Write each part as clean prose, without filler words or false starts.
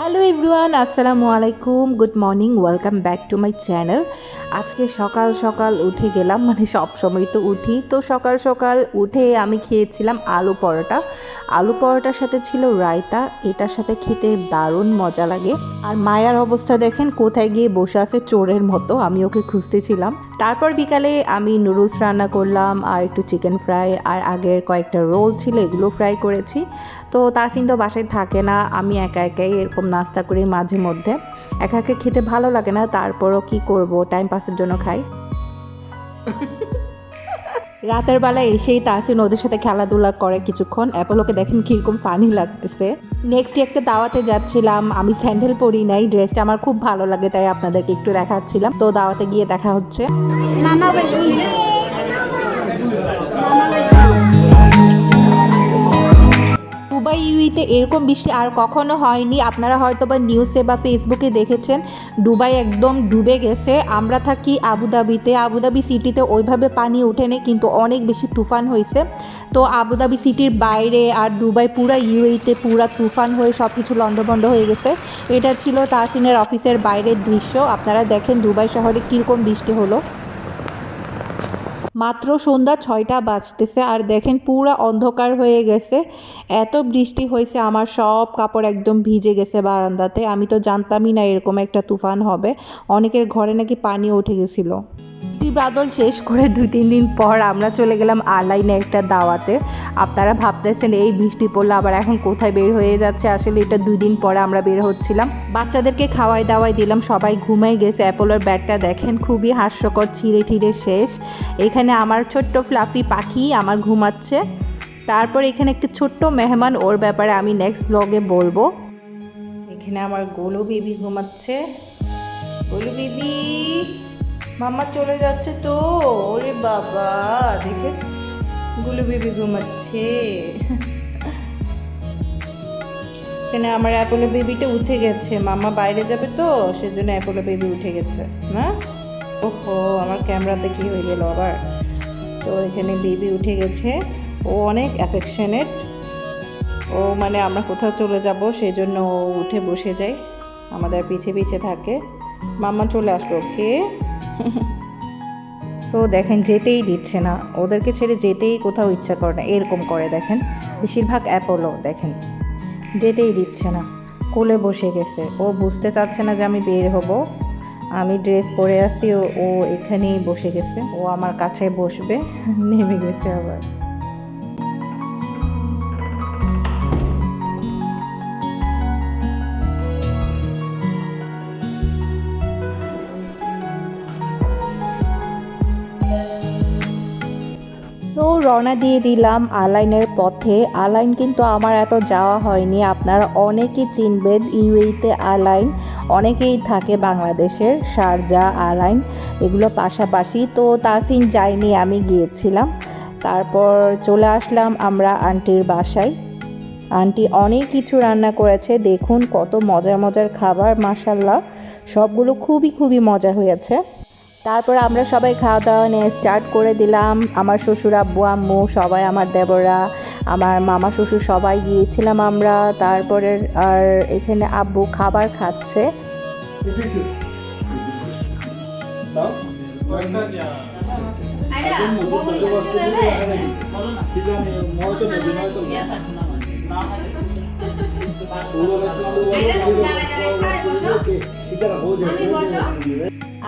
Hello everyone, আসসালামু আলাইকুম, good morning, welcome back to my channel. আজকে সকাল সকাল উঠে গেলাম, সব সময় তো উঠি, তো সকাল সকাল উঠে আমি খেয়েছিলাম আলু পরোটা। আলু পরোটার সাথে ছিল রায়তা, এটার সাথে খেতে দারুণ মজা লাগে। আর মায়ার অবস্থা দেখেন, কোথায় গিয়ে বসে আছে চোরের মতো, আমি ওকে খুঁজতেছিলাম। তারপর বিকালে আমি নুডলস রান্না করলাম আর একটু চিকেন ফ্রাই, আর আগের কয়েকটা রোল ছিল এগুলো ফ্রাই করেছি। তো তাসিন তো বাসায় থাকে না, আমি একা একাই এরকম নাস্তা করি মাঝে মধ্যে। একা একা খেতে ভালো লাগে না, তারপরও কি করব, টাইম পাসের জন্য খাই। রাতের বেলায় এসেই তাসিন ওদের সাথে খেলাধুলা করে কিছুক্ষণ। অ্যাপোলোকে দেখেন কিরকম ফানি লাগতেছে। নেক্সট একটা দাওয়াতে যাচ্ছিলাম, আমি স্যান্ডেল পরি নাই, ড্রেসটা আমার খুব ভালো লাগে তাই আপনাদেরকে একটু দেখাচ্ছিলাম। তো দাওয়াতে গিয়ে দেখা হচ্ছে। দুবাই ইউইতে এরকম বৃষ্টি আর কখনো হয়নি। আপনারা হয়তো বা নিউজে বা ফেসবুকে দেখেছেন, দুবাই একদম ডুবে গেছে। আমরা থাকি আবুধাবিতে, আবুধাবি সিটিতে ওইভাবে পানি ওঠেনি, কিন্তু অনেক বেশি তুফান হয়েছে। তো আবুধাবি সিটির বাইরে আর দুবাই পুরা ইউএইতে পুরা তুফান হয়ে সব কিছু লন্ডভন্ড হয়ে গেছে। এটা ছিল তাসিনের অফিসের বাইরের দৃশ্য। আপনারা দেখেন দুবাই শহরে কীরকম বৃষ্টি হলো। মাত্র সন্ধ্যা 6টা বাজতেছে আর দেখেন পুরা অন্ধকার হয়ে গেছে। এত বৃষ্টি হয়েছে, আমার সব কাপড় একদম ভিজে গেছে বারান্দাতে। আমি তো জানতামই না এরকম একটা তুফান হবে। অনেকের ঘরে নাকি পানি উঠে গেছিল। বাদল শেষ করে 2-3 দিন পর আমরা চলে গেলাম আলাইনে একটা দাওয়াতে। আপনারা ভাবতেছেন এই বৃষ্টি পড়লে আবার এখন কোথায় বের হয়ে যাচ্ছে, আসলে এটা 2 দিন পরে আমরা বের হচ্ছিলাম। বাচ্চাদেরকে খাওয়াই দাওয়াই দিলাম, সবাই ঘুমাই গেছে। অ্যাপোলোর ব্যাগটা দেখেন খুবই হাস্যকর, ছিঁড়ে ঠিড়ে শেষ। এখানে আমার ছোট্ট ফ্লাফি পাখি আমার ঘুমাচ্ছে। তারপর এখানে একটা ছোট্ট মেহমান, ওর ব্যাপারে আমি নেক্সট ব্লগে বলবো। এখানে আমার গোলু বেবি ঘুমাচ্ছে। গোলু বেবি, মাম্মা চলে যাচ্ছে তো। ওরে বাবা, দেখে গুলু বেবি ঘুমাচ্ছে। এখানে আমার অ্যাপোলো বেবিটা উঠে গেছে, মাম্মা বাইরে যাবে তো সেজন্য অ্যাপোলো বেবি উঠে গেছে না। ওহো, আমার ক্যামেরাতে কি হয়ে গেল আবার। তো এখানে বেবি উঠে গেছে, ও অনেক অ্যাফেকশনেট। ও আমরা কোথাও চলে যাব সেজন্য ও উঠে বসে যায়, আমাদের পিছে পিছে থাকে। মাম্মা চলে আসলো, ওকে। তো দেখেন যেতেই দিচ্ছে না, ওদেরকে ছেড়ে যেতেই কোথাও ইচ্ছা করে না, এরকম করে দেখেন। বেশিরভাগ অ্যাপোলো দেখেন যেতেই দিচ্ছে না, কোলে বসে গেছে। ও বুঝতে চাচ্ছে না যে আমি বের হব, আমি ড্রেস পরে আসি, ও এখানেই বসে গেছে, ও আমার কাছে বসবে। নেমে গেছে আবার। সো রওনা দিয়ে দিলাম আলাইনের পথে। আলাইন কিন্তু আমার এত যাওয়া হয়নি, আপনারা অনেকেই চিনবেন ইউএইতে আলাইন, অনেকেই থাকে বাংলাদেশের, শারজা আলাইন এগুলো পাশাপাশি। তো তাসিন যায়নি, আমি গিয়েছিলাম। তারপর চলে আসলাম আমরা আন্টির বাসায়। আন্টি অনেক কিছু রান্না করেছে, দেখুন কত মজার মজার খাবার, মাশাল্লাহ সবগুলো খুবই খুবই মজা হয়েছে। তারপর আমরা সবাই খাওয়া দাওয়া নিয়ে স্টার্ট করে দিলাম। আমার শ্বশুর, আব্বু, আম্মু সবাই, আমার দেবরা, আমার মামা শ্বশুর সবাই গিয়েছিলাম আমরা। তারপরে আর এখানে আব্বু খাবার খাচ্ছে।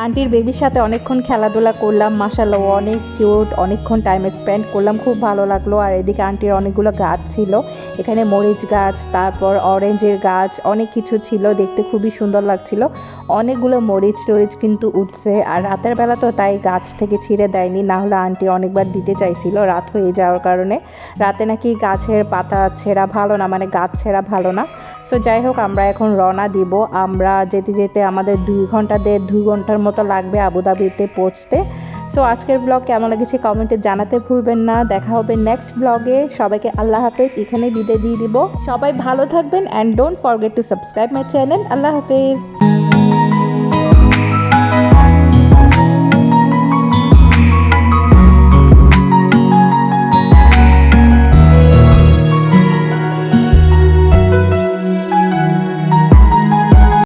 আন্টির বেবির সাথে অনেকক্ষণ খেলাধুলা করলাম, মাশাআল্লাহ অনেক কিউট, অনেকক্ষণ টাইম স্পেন্ড করলাম, খুব ভালো লাগলো। আর এদিকে আন্টির অনেকগুলো গাছ ছিল, এখানে মরিচ গাছ, তারপর অরেঞ্জের গাছ, অনেক কিছু ছিল, দেখতে খুবই সুন্দর লাগছিল। অনেকগুলো মরিচ টরিচ কিন্তু উঠছে, আর রাতের বেলা তো তাই গাছ থেকে ছিঁড়ে দেয়নি, না হলে আন্টি অনেকবার দিতে চাইছিল, রাত হয়ে যাওয়ার কারণে। রাতে নাকি গাছের পাতা ছেঁড়া ভালো না, গাছ ছেঁড়া ভালো না। সো যাই হোক, আমরা এখন রওনা দিব। আমরা যেতে যেতে আমাদের 2 ঘন্টার মতো লাগবে আবুধাবিতে পৌঁছতে। সো আজকের ব্লগ কেমন লেগেছে কমেন্টে জানাতে ভুলবেন না। দেখা হবে নেক্সট ব্লগে। সবাইকে আল্লাহ হাফেজ, এখানে বিদায় দিয়ে দিব। সবাই ভালো থাকবেন, and don't forget to subscribe my channel. আল্লাহ হাফেজ।